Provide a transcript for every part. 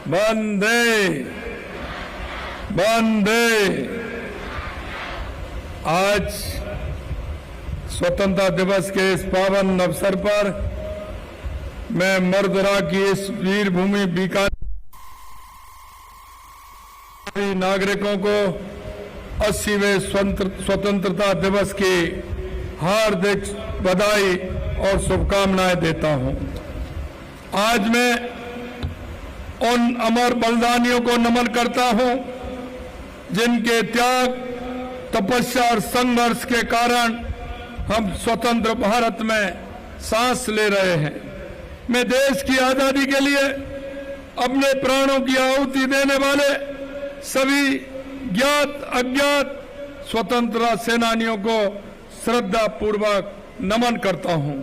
वंदे वंदे। आज स्वतंत्रता दिवस के इस पावन अवसर पर मैं मर्दरा की इस वीर भूमि बीकानेर नागरिकों को 80वें स्वतंत्रता दिवस की हार्दिक बधाई और शुभकामनाएं देता हूं। आज मैं उन अमर बलिदानियों को नमन करता हूं जिनके त्याग, तपस्या और संघर्ष के कारण हम स्वतंत्र भारत में सांस ले रहे हैं। मैं देश की आजादी के लिए अपने प्राणों की आहुति देने वाले सभी ज्ञात अज्ञात स्वतंत्रता सेनानियों को श्रद्धा पूर्वक नमन करता हूं।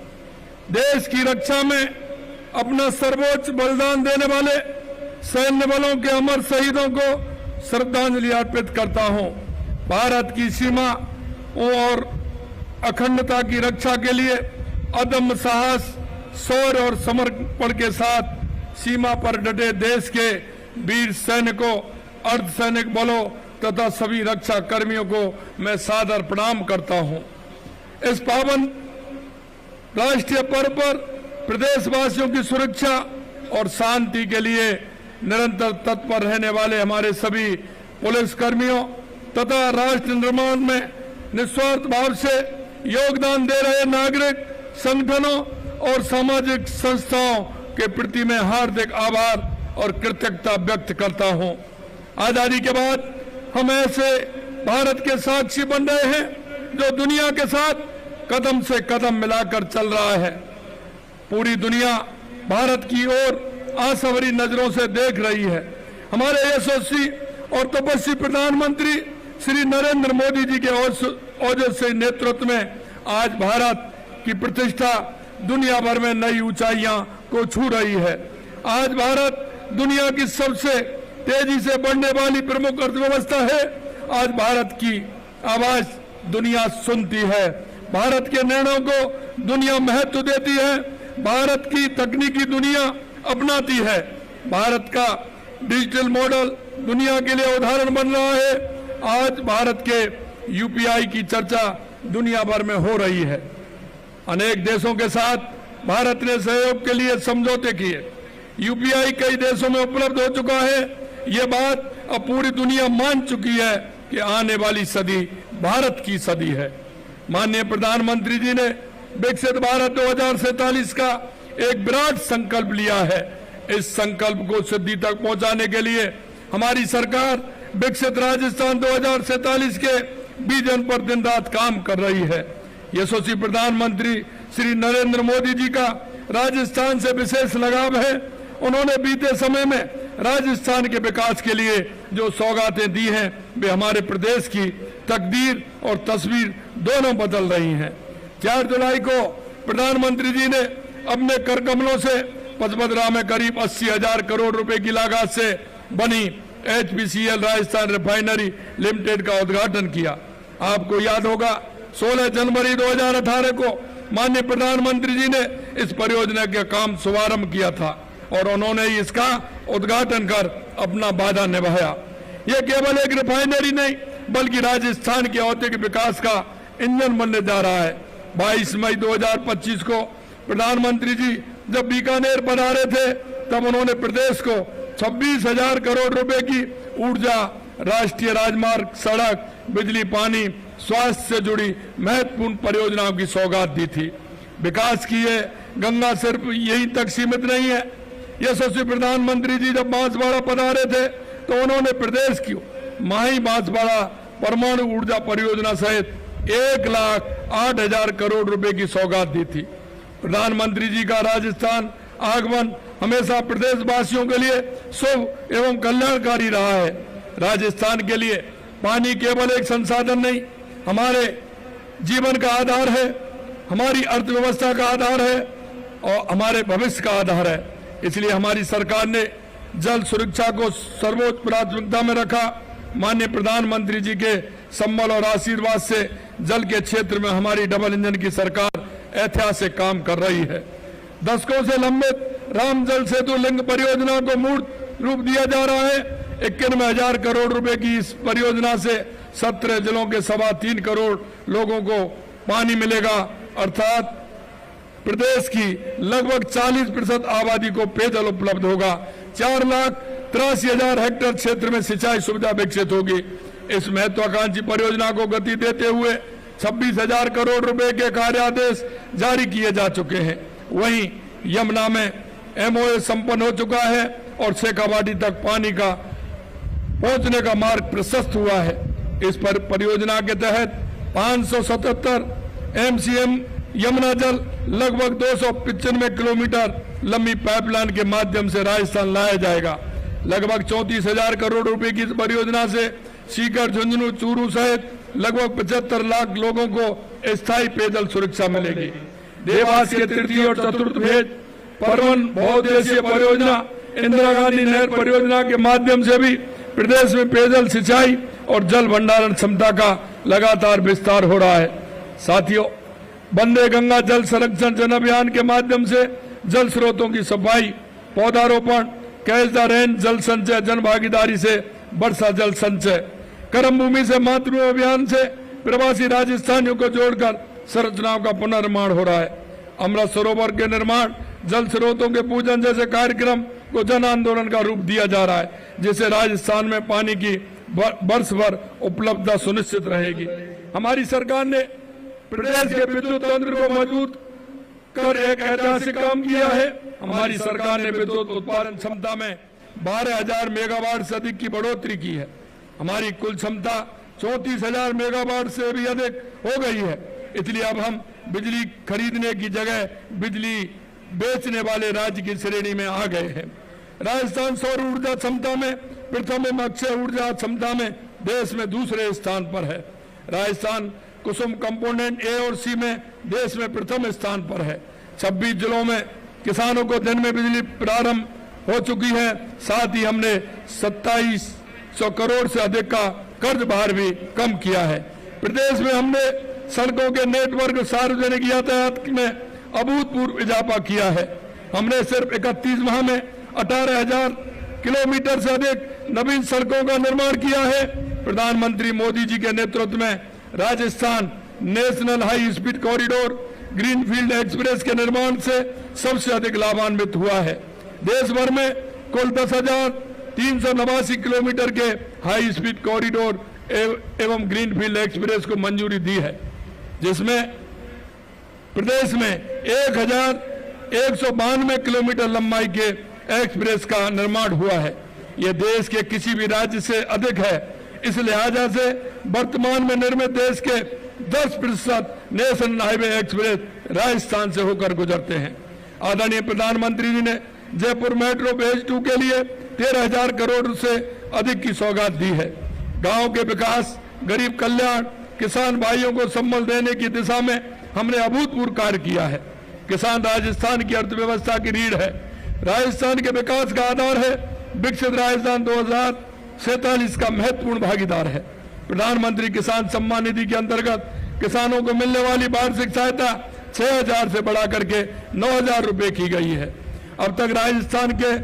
देश की रक्षा में अपना सर्वोच्च बलिदान देने वाले सैन्य बलों के अमर शहीदों को श्रद्धांजलि अर्पित करता हूं। भारत की सीमा और अखंडता की रक्षा के लिए अदम्य साहस, शौर्य और समर्पण के साथ सीमा पर डटे देश के वीर सैनिकों, अर्धसैनिक बलों तथा सभी रक्षा कर्मियों को मैं सादर प्रणाम करता हूं। इस पावन राष्ट्रीय पर्व पर प्रदेशवासियों की सुरक्षा और शांति के लिए निरंतर तत्पर रहने वाले हमारे सभी पुलिस कर्मियों तथा राष्ट्र निर्माण में निस्वार्थ भाव से योगदान दे रहे नागरिक संगठनों और सामाजिक संस्थाओं के प्रति मैं हार्दिक आभार और कृतज्ञता व्यक्त करता हूं। आजादी के बाद हम ऐसे भारत के साक्षी बन रहे हैं जो दुनिया के साथ कदम से कदम मिलाकर चल रहा है। पूरी दुनिया भारत की ओर आशा भरी नजरों से देख रही है। हमारे यशस्वी और तपस्वी प्रधानमंत्री श्री नरेंद्र मोदी जी के ओजस्वी नेतृत्व में आज भारत की प्रतिष्ठा दुनिया भर में नई ऊंचाइयां को छू रही है। आज भारत दुनिया की सबसे तेजी से बढ़ने वाली प्रमुख अर्थव्यवस्था है। आज भारत की आवाज दुनिया सुनती है। भारत के निर्णयों को दुनिया महत्व देती है। भारत की तकनीकी दुनिया अपनाती है। भारत का डिजिटल मॉडल दुनिया के लिए उदाहरण बन रहा है। आज भारत के यूपीआई की चर्चा दुनिया भर में हो रही है। अनेक देशों के साथ भारत ने सहयोग के लिए समझौते किए। यूपीआई कई देशों में उपलब्ध हो चुका है। ये बात अब पूरी दुनिया मान चुकी है कि आने वाली सदी भारत की सदी है। माननीय प्रधानमंत्री जी ने विकसित भारत 2047 का एक विराट संकल्प लिया है। इस संकल्प को सिद्धि तक पहुंचाने के लिए हमारी सरकार विकसित राजस्थान 2047 के विजन पर दिन रात काम कर रही है। यशस्वी प्रधानमंत्री श्री नरेंद्र मोदी जी का राजस्थान से विशेष लगाव है। उन्होंने बीते समय में राजस्थान के विकास के लिए जो सौगातें दी हैं वे हमारे प्रदेश की तकदीर और तस्वीर दोनों बदल रही हैं। 4 जुलाई को प्रधानमंत्री जी ने अपने कर कमलों से पचमढ़ा में करीब 80,000 करोड़ रुपए की लागत से बनी HPCL राजस्थान रिफाइनरी लिमिटेड का उद्घाटन किया। आपको याद होगा 16 जनवरी 2018 को माननीय प्रधानमंत्री जी ने इस परियोजना का काम शुभारंभ किया था और उन्होंने इसका उद्घाटन कर अपना वादा निभाया। यह केवल एक रिफाइनरी नहीं बल्कि राजस्थान के औद्योगिक विकास का इंजन बनने जा रहा है। 22 मई 2025 को प्रधानमंत्री जी जब बीकानेर पधारे थे तब उन्होंने प्रदेश को 26,000 करोड़ रुपए की ऊर्जा, राष्ट्रीय राजमार्ग, सड़क, बिजली, पानी, स्वास्थ्य से जुड़ी महत्वपूर्ण परियोजनाओं की सौगात दी थी। विकास की ये गंगा सिर्फ यहीं तक सीमित नहीं है। यशस्वी प्रधानमंत्री जी जब बांसवाड़ा पधारे थे तो उन्होंने प्रदेश की माही बांसवाड़ा परमाणु ऊर्जा परियोजना सहित 1,08,000 करोड़ रुपए की सौगात दी थी। प्रधानमंत्री जी का राजस्थान आगमन हमेशा प्रदेशवासियों के लिए शुभ एवं कल्याणकारी रहा है। राजस्थान के लिए पानी केवल एक संसाधन नहीं, हमारे जीवन का आधार है, हमारी अर्थव्यवस्था का आधार है और हमारे भविष्य का आधार है। इसलिए हमारी सरकार ने जल सुरक्षा को सर्वोच्च प्राथमिकता में रखा। माननीय प्रधानमंत्री जी के संबल और आशीर्वाद से जल के क्षेत्र में हमारी डबल इंजन की सरकार ऐतिहासिक काम कर रही है। दशकों से लंबित राम जल सेतु लिंक परियोजना को मूर्त रूप दिया जा रहा है। 91,000 करोड़ रुपए की इस परियोजना से 17 जिलों के 3.25 करोड़ लोगों को पानी मिलेगा, अर्थात प्रदेश की लगभग 40% आबादी को पेयजल उपलब्ध होगा। 4,83,000 हेक्टेयर क्षेत्र में सिंचाई सुविधा विकसित होगी। इस महत्वाकांक्षी परियोजना को गति देते हुए 26,000 करोड़ रुपए के कार्यादेश जारी किए जा चुके हैं। वहीं यमुना में MOA संपन्न हो चुका है और शेखावाटी तक पानी का पहुंचने का मार्ग प्रशस्त हुआ है। इस पर परियोजना के तहत 577 MCM यमुना जल लगभग 295 किलोमीटर लंबी पाइपलाइन के माध्यम से राजस्थान लाया जाएगा। लगभग 34,000 करोड़ रुपए की इस परियोजना से सीकर, झुंझुनू, चूरू सहित लगभग 75 लाख लोगों को स्थायी पेयजल सुरक्षा मिलेगी। देवास के तृतीय और चतुर्थ फेज परवन बहुउद्देशीय परियोजना इंदिरा गांधी नहर परियोजना के माध्यम से भी प्रदेश में पेयजल, सिंचाई और जल भंडारण क्षमता का लगातार विस्तार हो रहा है। साथियों, वंदे गंगा जल संरक्षण जन अभियान के माध्यम से जल स्रोतों की सफाई, पौधारोपण, कैच द रेन जल संचय, जन भागीदारी से वर्षा जल संचय, कर्म भूमि से मातृभूमि अभियान से प्रवासी राजस्थानियों को जोड़कर संरचनाओं का पुनर्निर्माण हो रहा है। अमृत सरोवर के निर्माण, जल स्रोतों के पूजन जैसे कार्यक्रम को जन आंदोलन का रूप दिया जा रहा है, जिससे राजस्थान में पानी की वर्ष भर उपलब्धता सुनिश्चित रहेगी। हमारी सरकार ने प्रदेश के विद्युत तंत्र को मजबूत कर एक ऐतिहासिक काम किया है। हमारी सरकार ने विद्युत उत्पादन क्षमता में 12,000 मेगावाट से अधिक की बढ़ोतरी की है। हमारी कुल क्षमता 34,000 मेगावाट से भी अधिक हो गई है। इसलिए अब हम बिजली खरीदने की जगह बिजली बेचने वाले राज्य की श्रेणी में आ गए हैं। राजस्थान सौर ऊर्जा क्षमता में प्रथम एवं अक्षय ऊर्जा क्षमता में देश में दूसरे स्थान पर है। राजस्थान कुसुम कंपोनेंट A और C में देश में प्रथम स्थान पर है। 26 जिलों में किसानों को दिन में बिजली प्रारंभ हो चुकी है। साथ ही हमने 2700 करोड़ से अधिक का कर्ज भार भी कम किया है। प्रदेश में हमने सड़कों के नेटवर्क, सार्वजनिक यातायात में अभूतपूर्व इजाफा किया है। हमने सिर्फ 31 माह में 18,000 किलोमीटर से अधिक नवीन सड़कों का निर्माण किया है। प्रधानमंत्री मोदी जी के नेतृत्व में Rajasthan national high speed corridor greenfield express के निर्माण से सबसे अधिक लाभान्वित हुआ है। देश भर में कुल 10,389 किलोमीटर के हाई स्पीड कॉरिडोर एवं ग्रीनफील्ड एक्सप्रेस को मंजूरी दी है, जिसमें प्रदेश में 1,192 किलोमीटर लंबाई के एक्सप्रेस का निर्माण हुआ है। यह देश के किसी भी राज्य से अधिक है। इस लिहाजा से वर्तमान में निर्मित देश के 10% नेशनल हाईवे एक्सप्रेस राजस्थान से होकर गुजरते हैं। आदरणीय प्रधानमंत्री जी ने जयपुर मेट्रो फेज 2 के लिए 13,000 करोड़ से अधिक की सौगात दी है। गांव के विकास, गरीब कल्याण, किसान भाइयों को संबल देने की दिशा में हमने अभूतपूर्व कार्य किया है। किसान राजस्थान की अर्थव्यवस्था की रीढ़ है, राजस्थान के विकास का आधार है। विकसित राजस्थान 2047 का महत्वपूर्ण भागीदार है। प्रधानमंत्री किसान सम्मान निधि के अंतर्गत किसानों को मिलने वाली वार्षिक सहायता 6,000 से बढ़ाकर के 9,000 रुपए की गई है। अब तक राजस्थान के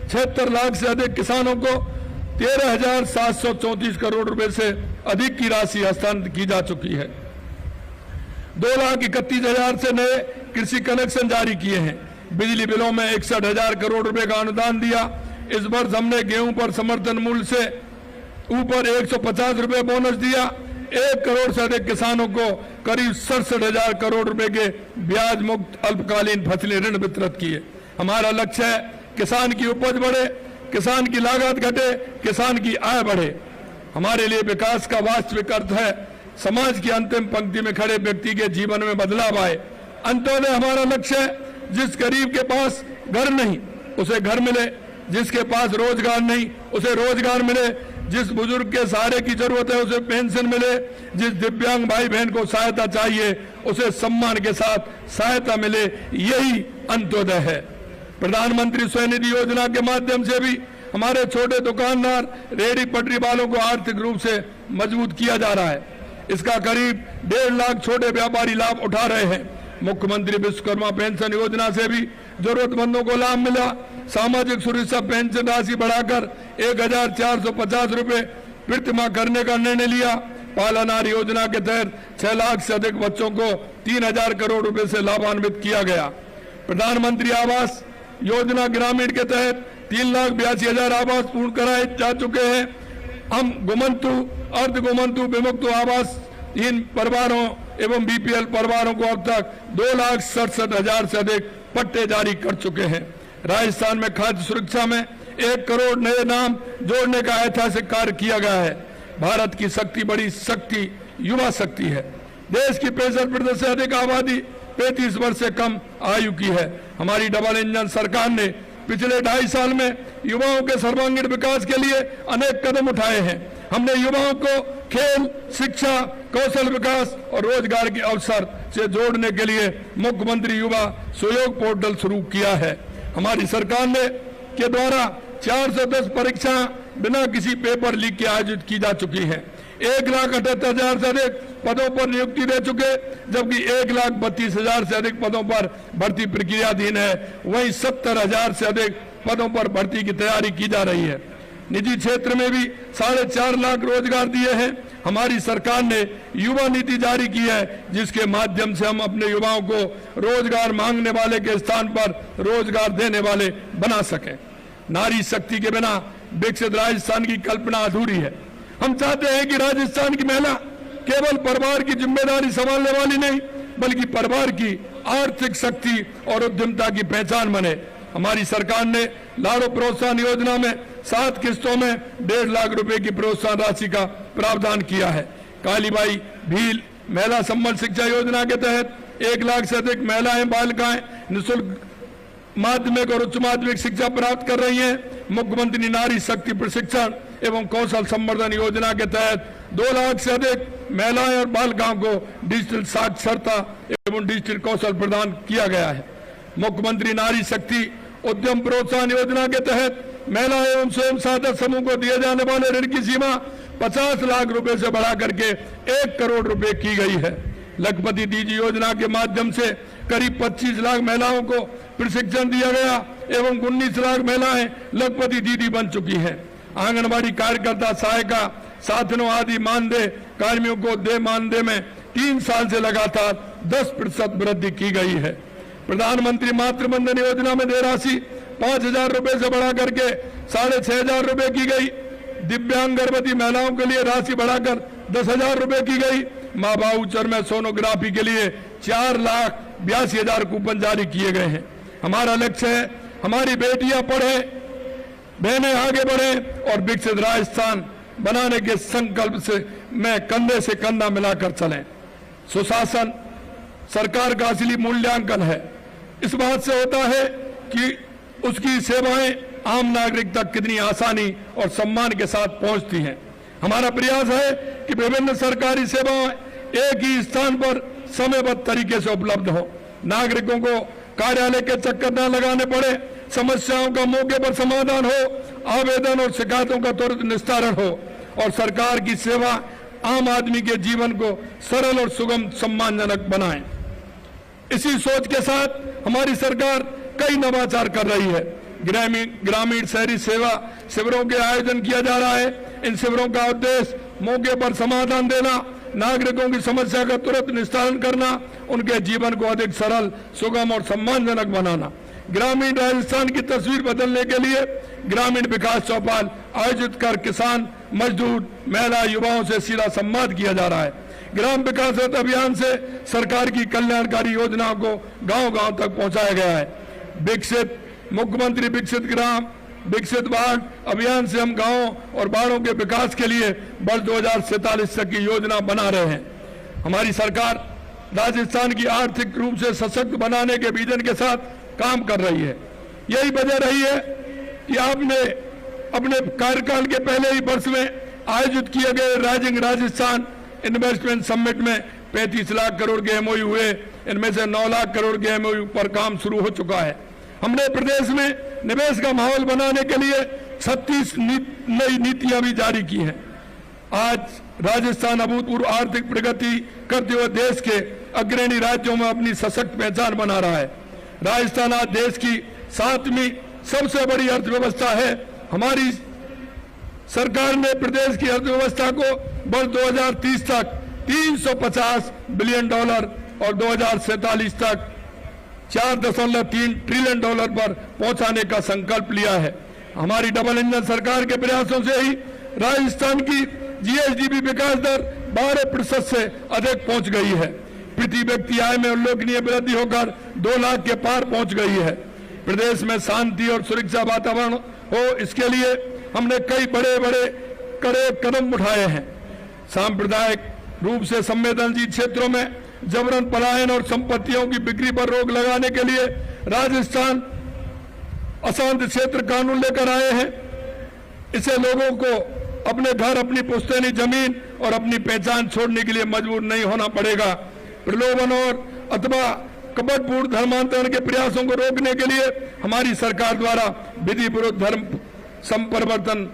76 लाख से अधिक किसानों को 13,734 करोड़ रुपए से अधिक की राशि हस्तांतरित की जा चुकी है। 2,31,000 से नए कृषि कनेक्शन जारी किए हैं। बिजली बिलों में 61,000 करोड़ रुपए का अनुदान दिया। इस वर्ष हमने गेहूं पर समर्थन मूल्य से ऊपर 150 रुपए बोनस दिया। 1 करोड़ से अधिक किसानों को करीब 67,000 करोड़ रुपए के ब्याज मुक्त अल्पकालीन फसली ऋण वितरित किए। हमारा लक्ष्य है किसान की उपज बढ़े, किसान की लागत घटे, किसान की आय बढ़े। हमारे लिए विकास का वास्तविक अर्थ है समाज की अंतिम पंक्ति में खड़े व्यक्ति के जीवन में बदलाव आए। अंत्योदय हमारा लक्ष्य है। जिस गरीब के पास घर नहीं उसे घर मिले, जिसके पास रोजगार नहीं उसे रोजगार मिले, जिस बुजुर्ग के सहारे की जरूरत है उसे पेंशन मिले, जिस दिव्यांग भाई बहन को सहायता चाहिए उसे सम्मान के साथ सहायता मिले। यही अंत्योदय है। प्रधानमंत्री स्वनिधि योजना के माध्यम से भी हमारे छोटे दुकानदार, रेहड़ी पटरी वालों को आर्थिक रूप से मजबूत किया जा रहा है। इसका करीब 1.5 लाख छोटे व्यापारी लाभ उठा रहे हैं। मुख्यमंत्री विश्वकर्मा पेंशन योजना से भी जरूरतमंदों को लाभ मिला। सामाजिक सुरक्षा पेंशन राशि बढ़ाकर 1,450 रुपए प्रति माह करने का निर्णय लिया। पालनहार योजना के तहत 6 लाख से अधिक बच्चों को 3,000 करोड़ रुपए से लाभान्वित किया गया। प्रधानमंत्री आवास योजना ग्रामीण के तहत 3,82,000 आवास पूर्ण कराए जा चुके हैं। हम गुमंतु, अर्ध गुमंतु, विमुक्त आवासहीन परिवारों एवं बीपीएल परिवारों को अब तक 2,67,000 से अधिक पट्टे जारी कर चुके हैं। राजस्थान में खाद्य सुरक्षा में 1 करोड़ नए नाम जोड़ने का ऐतिहासिक कार्य किया गया है। भारत की शक्ति, बड़ी शक्ति युवा शक्ति है। देश की 65% से अधिक आबादी 35 वर्ष से कम आयु की है। हमारी डबल इंजन सरकार ने पिछले 2.5 साल में युवाओं के सर्वांगीण विकास के लिए अनेक कदम उठाए हैं। हमने युवाओं को खेल, शिक्षा, कौशल विकास और रोजगार के अवसर से जोड़ने के लिए मुख्यमंत्री युवा सहयोग पोर्टल शुरू किया है। हमारी सरकार ने के द्वारा 410 परीक्षाएं बिना किसी पेपर लीक के आयोजित की जा चुकी हैं। 1,78,000 से अधिक पदों पर नियुक्ति दे चुके, जबकि 1,32,000 से अधिक पदों पर भर्ती प्रक्रियाधीन है। वहीं 70,000 से अधिक पदों पर भर्ती की तैयारी की जा रही है। निजी क्षेत्र में भी 4.5 लाख रोजगार दिए हैं। हमारी सरकार ने युवा नीति जारी की है, जिसके माध्यम से हम अपने युवाओं को रोजगार मांगने वाले के स्थान पर रोजगार देने वाले बना सकें। नारी शक्ति के बिना विकसित राजस्थान की कल्पना अधूरी है। हम चाहते हैं कि राजस्थान की महिला केवल परिवार की जिम्मेदारी संभालने वाली नहीं, बल्कि परिवार की आर्थिक शक्ति और उद्यमता की पहचान बने। हमारी सरकार ने लाड़ो प्रोत्साहन योजना में 7 किस्तों में 1.5 लाख रुपए की प्रोत्साहन राशि का प्रावधान किया है। कालीबाई भील महिला संबल शिक्षा योजना के तहत 1 लाख से अधिक महिलाएं बालिकाएं निःशुल्क माध्यमिक और उच्च माध्यमिक शिक्षा प्राप्त कर रही हैं। मुख्यमंत्री नारी शक्ति प्रशिक्षण एवं कौशल संवर्धन योजना के तहत 2 लाख से अधिक महिलाएं और बालिकाओं को डिजिटल साक्षरता एवं डिजिटल कौशल प्रदान किया गया है। मुख्यमंत्री नारी शक्ति उद्यम प्रोत्साहन योजना के तहत महिला एवं स्वयं सहायता समूह को दिए जाने वाले ऋण की सीमा 50 लाख रुपए से बढ़ा करके 1 करोड़ रुपए की गई है। लखपति दीदी योजना के माध्यम से करीब 25 लाख महिलाओं को प्रशिक्षण दिया गया एवं 19 लाख महिलाएं लखपति दीदी बन चुकी हैं। आंगनबाड़ी कार्यकर्ता, सहायिका, साधनों आदि मानदेय कार्मिकों को दे मानदेय में 3 साल से लगातार 10% वृद्धि की गई है। प्रधानमंत्री मातृवंदन योजना में देय राशि 5,000 रुपए से बढ़ा करके 6,500 रुपए की गई। दिव्यांग गर्भवती महिलाओं के लिए राशि बढ़ाकर 10,000 रुपए की गई। माँ बाउचर में सोनोग्राफी के लिए 4,82,000 कूपन जारी किए गए हैं। हमारा लक्ष्य है हमारी बेटियां पढ़े, बहनें आगे बढ़े और विकसित राजस्थान बनाने के संकल्प में कंधे से कंधा मिलाकर चलें। सुशासन सरकार का असली मूल्यांकन है। इस बात से होता है कि उसकी सेवाएं आम नागरिक तक कितनी आसानी और सम्मान के साथ पहुंचती हैं। हमारा प्रयास है कि विभिन्न सरकारी सेवाएं एक ही स्थान पर समयबद्ध तरीके से उपलब्ध हो। नागरिकों को कार्यालय के चक्कर न लगाने पड़े, समस्याओं का मौके पर समाधान हो, आवेदन और शिकायतों का त्वरित निस्तारण हो और सरकार की सेवा आम आदमी के जीवन को सरल और सुगम सम्मानजनक बनाए। इसी सोच के साथ हमारी सरकार कई नवाचार कर रही है। ग्रामीण शहरी सेवा शिविरों के आयोजन किया जा रहा है। इन शिविरों का उद्देश्य मौके पर समाधान देना, नागरिकों की समस्या का तुरंत निस्तारण करना, उनके जीवन को अधिक सरल, सुगम और सम्मानजनक बनाना। ग्रामीण राजस्थान की तस्वीर बदलने के लिए ग्रामीण विकास चौपाल आयोजित कर किसान, मजदूर, महिला, युवाओं से सीधा संवाद किया जा रहा है। ग्राम विकास रथ अभियान से सरकार की कल्याणकारी योजनाओं को गांव-गांव तक पहुंचाया गया है। मुख्यमंत्री विकसित ग्राम विकसित वार्ड अभियान से हम गांवों और बाड़ों के विकास के लिए वर्ष 2047 तक की योजना बना रहे हैं। हमारी सरकार राजस्थान की आर्थिक रूप से सशक्त बनाने के विजन के साथ काम कर रही है। यही वजह रही है कि आपने अपने कार्यकाल के पहले ही वर्ष में आयोजित किए गए राइजिंग राजस्थान इन्वेस्टमेंट समिट में 35 लाख करोड़ के एमओयू हुए। इनमें से 9 लाख करोड़ के एमओयू पर काम शुरू हो चुका है। हमने प्रदेश में निवेश का माहौल बनाने के लिए 36 नई नीतियां भी जारी की हैं। आज राजस्थान अभूतपूर्व आर्थिक प्रगति करते हुए देश के अग्रणी राज्यों में अपनी सशक्त पहचान बना रहा है। राजस्थान आज देश की 7वीं सबसे बड़ी अर्थव्यवस्था है। हमारी सरकार ने प्रदेश की अर्थव्यवस्था को वर्ष 2030 तक $350 बिलियन और 2047 तक $4.3 ट्रिलियन पर पहुंचाने का संकल्प लिया है। हमारी डबल इंजन सरकार के प्रयासों से ही राजस्थान की जीएसडीपी विकास दर 12% से अधिक पहुंच गई है। प्रति व्यक्ति आय में उल्लेखनीय वृद्धि होकर 2 लाख के पार पहुंच गई है। प्रदेश में शांति और सुरक्षा वातावरण हो, इसके लिए हमने कई बड़े बड़े कड़े कदम उठाए हैं। सांप्रदायिक रूप से संवेदनशील क्षेत्रों में जबरन पलायन और संपत्तियों की बिक्री पर रोक लगाने के लिए राजस्थान अशांत क्षेत्र कानून लेकर आए हैं। इसे लोगों को अपने घर, अपनी पुश्तैनी जमीन और अपनी पहचान छोड़ने के लिए मजबूर नहीं होना पड़ेगा। प्रलोभन और अथवा कपटपूर्ण धर्मांतरण के प्रयासों को रोकने के लिए हमारी सरकार द्वारा विधिपूर्वक धर्म संपरिवर्तन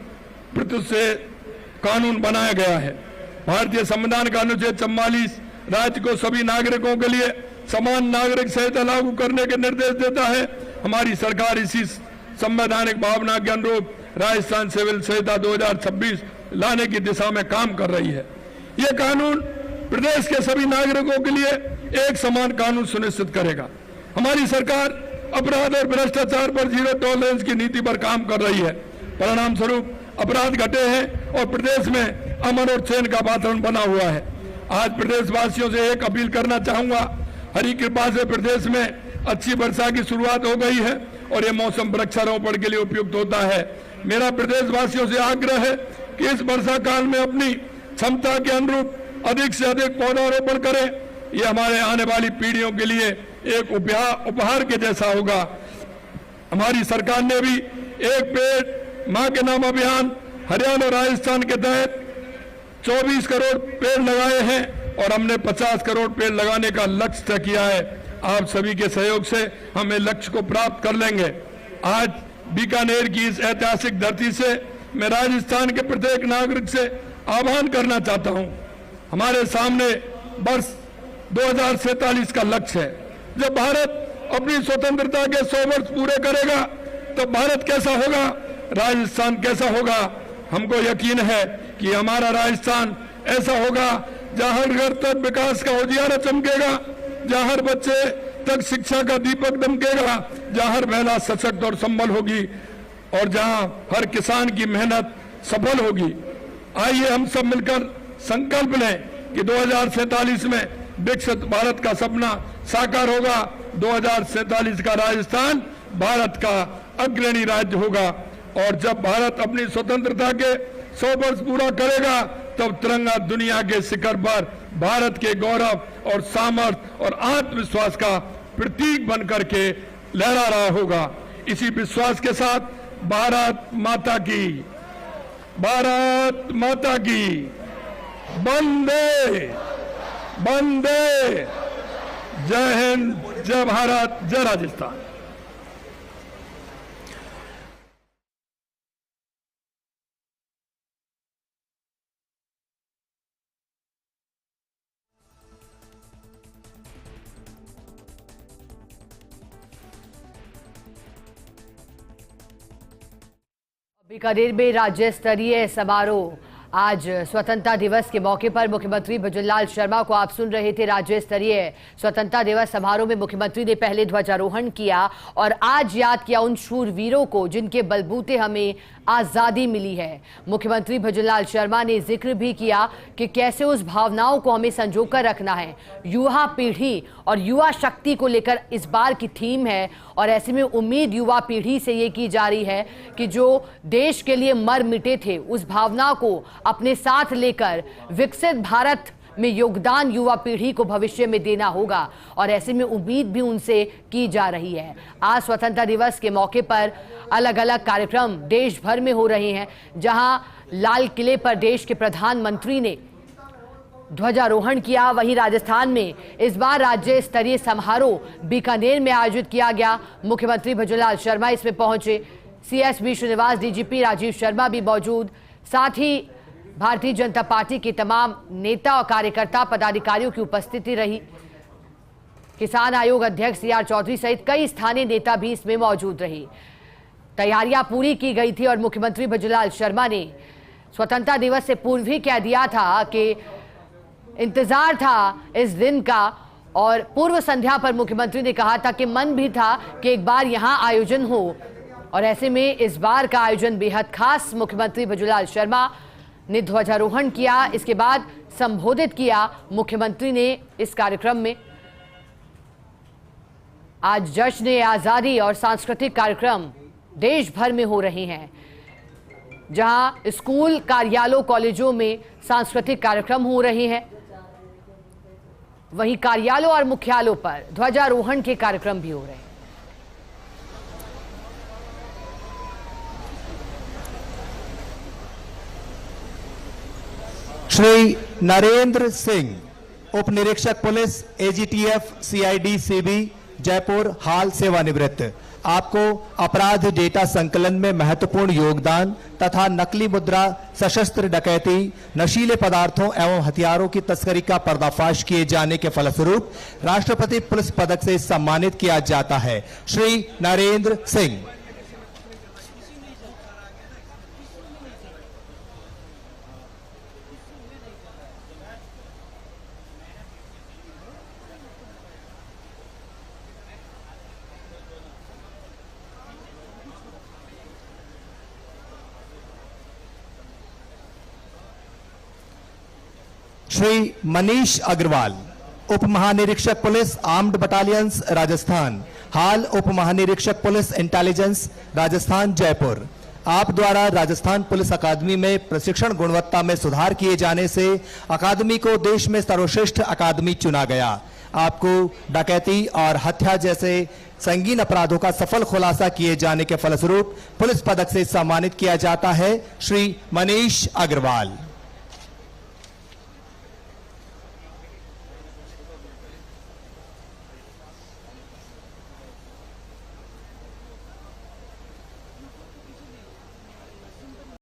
से कानून बनाया गया है। भारतीय संविधान का अनुच्छेद 44 राज्य को सभी नागरिकों के लिए समान नागरिक संहिता लागू करने के निर्देश देता है। हमारी सरकार इसी संवैधानिक भावना के अनुरूप राजस्थान सिविल संहिता 2026 लाने की दिशा में काम कर रही है। यह कानून प्रदेश के सभी नागरिकों के लिए एक समान कानून सुनिश्चित करेगा। हमारी सरकार अपराध और भ्रष्टाचार पर जीरो टॉलरेंस की नीति पर काम कर रही है। परिणाम स्वरूप अपराध घटे हैं और प्रदेश में अमन और चैन का वातावरण बना हुआ है। आज प्रदेशवासियों से एक अपील करना चाहूंगा। हरी कृपा से प्रदेश में अच्छी वर्षा की शुरुआत हो गई है और ये मौसम वृक्षारोपण के लिए उपयुक्त होता है। मेरा प्रदेशवासियों से आग्रह है कि इस वर्षा काल में अपनी क्षमता के अनुरूप अधिक से अधिक पौधारोपण करें। ये हमारे आने वाली पीढ़ियों के लिए एक उपहार के जैसा होगा। हमारी सरकार ने भी एक पेड़ मां के नाम अभियान हरियाणा और राजस्थान के तहत 24 करोड़ पेड़ लगाए हैं और हमने 50 करोड़ पेड़ लगाने का लक्ष्य तय किया है। आप सभी के सहयोग से हम इस लक्ष्य को प्राप्त कर लेंगे। आज बीकानेर की इस ऐतिहासिक धरती से मैं राजस्थान के प्रत्येक नागरिक से आह्वान करना चाहता हूं। हमारे सामने वर्ष 2047 का लक्ष्य है। जब भारत अपनी स्वतंत्रता के 100 वर्ष पूरे करेगा तो भारत कैसा होगा, राजस्थान कैसा होगा। हमको यकीन है कि हमारा राजस्थान ऐसा होगा जहां हर घर तक विकास का उजियारा चमकेगा, जहां हर बच्चे तक शिक्षा का दीपक दमकेगा, जहां हर महिला सशक्त और संबल होगी और जहां हर किसान की मेहनत सफल होगी। आइए हम सब मिलकर संकल्प लें कि 2047 में विकसित भारत का सपना साकार होगा। 2047 का राजस्थान भारत का अग्रणी राज्य होगा और जब भारत अपनी स्वतंत्रता के 100 वर्ष पूरा करेगा तब तिरंगा दुनिया के शिखर पर भारत के गौरव और सामर्थ्य और आत्मविश्वास का प्रतीक बनकर के लहरा रहा होगा। इसी विश्वास के साथ भारत माता की, भारत माता की, वंदे वंदे, जय हिंद, जय भारत, जय राजस्थान। बीकानेर में राज्य स्तरीय समारोह। आज स्वतंत्रता दिवस के मौके पर मुख्यमंत्री भजनलाल शर्मा को आप सुन रहे थे। राज्य स्तरीय स्वतंत्रता दिवस समारोह में मुख्यमंत्री ने पहले ध्वजारोहण किया और आज याद किया उन शूरवीरों को जिनके बलबूते हमें आज़ादी मिली है। मुख्यमंत्री भजनलाल शर्मा ने जिक्र भी किया कि कैसे उस भावनाओं को हमें संजोकर रखना है। युवा पीढ़ी और युवा शक्ति को लेकर इस बार की थीम है और ऐसे में उम्मीद युवा पीढ़ी से ये की जा रही है कि जो देश के लिए मर मिटे थे उस भावना को अपने साथ लेकर विकसित भारत में योगदान युवा पीढ़ी को भविष्य में देना होगा और ऐसे में उम्मीद भी उनसे की जा रही है। आज स्वतंत्रता दिवस के मौके पर अलग अलग कार्यक्रम देश भर में हो रहे हैं, जहां लाल किले पर देश के प्रधानमंत्री ने ध्वजारोहण किया। वहीं राजस्थान में इस बार राज्य स्तरीय समारोह बीकानेर में आयोजित किया गया। मुख्यमंत्री भजनलाल शर्मा इसमें पहुंचे, CSB श्रीनिवास, DGP राजीव शर्मा भी मौजूद, साथ ही भारतीय जनता पार्टी के तमाम नेता और कार्यकर्ता पदाधिकारियों की उपस्थिति रही। किसान आयोग अध्यक्ष CR चौधरी सहित कई स्थानीय नेता भी इसमें मौजूद रहे। तैयारियां पूरी की गई थी और मुख्यमंत्री भजनलाल शर्मा ने स्वतंत्रता दिवस से पूर्व ही कह दिया था कि इंतजार था इस दिन का और पूर्व संध्या पर मुख्यमंत्री ने कहा था कि मन भी था कि एक बार यहां आयोजन हो और ऐसे में इस बार का आयोजन बेहद खास। मुख्यमंत्री भजनलाल शर्मा ने ध्वजारोहण किया, इसके बाद संबोधित किया मुख्यमंत्री ने इस कार्यक्रम में। आज जश्न आजादी और सांस्कृतिक कार्यक्रम देश भर में हो रहे हैं, जहां स्कूल, कार्यालयों, कॉलेजों में सांस्कृतिक कार्यक्रम हो रहे हैं, वहीं कार्यालयों और मुख्यालयों पर ध्वजारोहण के कार्यक्रम भी हो रहे हैं। श्री नरेंद्र सिंह, उप निरीक्षक police, AGTF, CID, CB, Jaipur, हाल सेवानिवृत्त। आपको अपराध डेटा संकलन में महत्वपूर्ण योगदान तथा नकली मुद्रा, सशस्त्र डकैती, नशीले पदार्थों एवं हथियारों की तस्करी का पर्दाफाश किए जाने के फलस्वरूप राष्ट्रपति पुलिस पदक से सम्मानित किया जाता है। श्री नरेंद्र सिंह। श्री मनीष अग्रवाल, उप महानिरीक्षक पुलिस, आर्म्ड बटालियंस, राजस्थान, हाल उप महानिरीक्षक पुलिस इंटेलिजेंस, राजस्थान, जयपुर। आप द्वारा राजस्थान पुलिस अकादमी में प्रशिक्षण गुणवत्ता में सुधार किए जाने से अकादमी को देश में सर्वश्रेष्ठ अकादमी चुना गया। आपको डकैती और हत्या जैसे संगीन अपराधों का सफल खुलासा किए जाने के फलस्वरूप पुलिस पदक से सम्मानित किया जाता है। श्री मनीष अग्रवाल।